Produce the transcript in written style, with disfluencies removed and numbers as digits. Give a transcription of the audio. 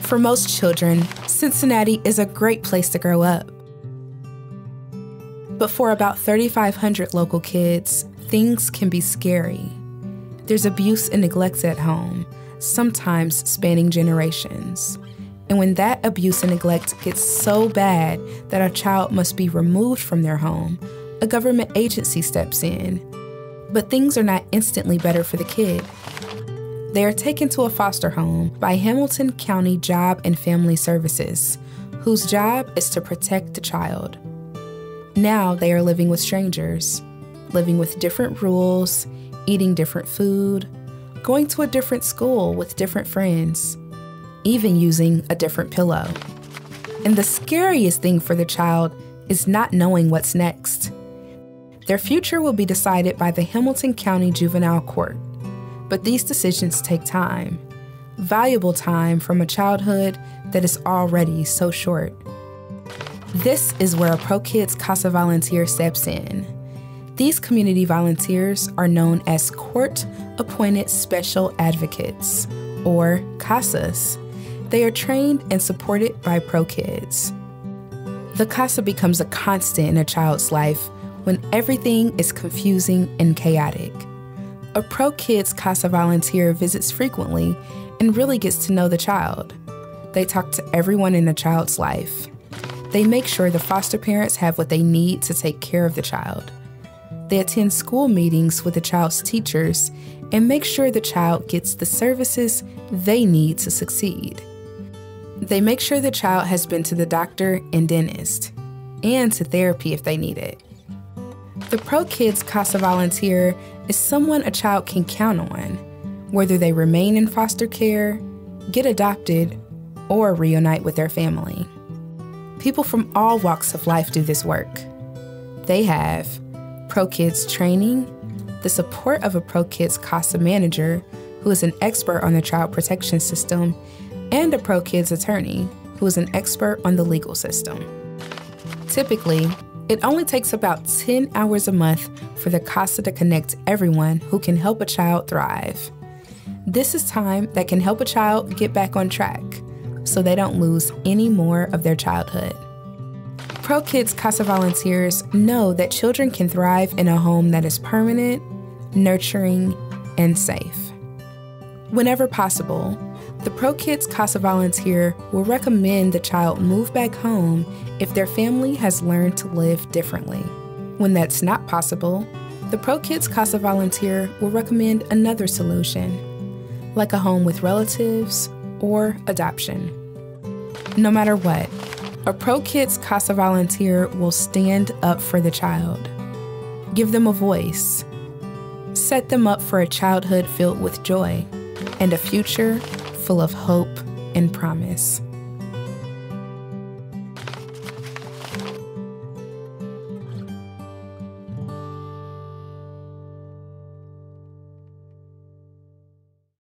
For most children, Cincinnati is a great place to grow up. But for about 3,500 local kids, things can be scary. There's abuse and neglect at home, sometimes spanning generations. And when that abuse and neglect gets so bad that a child must be removed from their home, a government agency steps in. But things are not instantly better for the kid. They are taken to a foster home by Hamilton County Job and Family Services, whose job is to protect the child. Now they are living with strangers, living with different rules, eating different food, going to a different school with different friends, even using a different pillow. And the scariest thing for the child is not knowing what's next. Their future will be decided by the Hamilton County Juvenile Court, but these decisions take time, valuable time from a childhood that is already so short. This is where a ProKids CASA volunteer steps in. These community volunteers are known as Court-Appointed Special Advocates, or CASAs. They are trained and supported by ProKids. The CASA becomes a constant in a child's life when everything is confusing and chaotic. A ProKids CASA volunteer visits frequently and really gets to know the child. They talk to everyone in the child's life. They make sure the foster parents have what they need to take care of the child. They attend school meetings with the child's teachers and make sure the child gets the services they need to succeed. They make sure the child has been to the doctor and dentist, and to therapy if they need it. The ProKids CASA volunteer is someone a child can count on, whether they remain in foster care, get adopted, or reunite with their family. People from all walks of life do this work. They have ProKids training, the support of a ProKids CASA manager who is an expert on the child protection system, and a ProKids attorney who is an expert on the legal system. Typically, it only takes about 10 hours a month for the CASA to connect everyone who can help a child thrive. This is time that can help a child get back on track so they don't lose any more of their childhood. ProKids CASA volunteers know that children can thrive in a home that is permanent, nurturing, and safe. Whenever possible, the ProKids CASA volunteer will recommend the child move back home if their family has learned to live differently. When that's not possible, the ProKids CASA volunteer will recommend another solution, like a home with relatives or adoption. No matter what, a ProKids CASA volunteer will stand up for the child, give them a voice, set them up for a childhood filled with joy and a future full of hope and promise.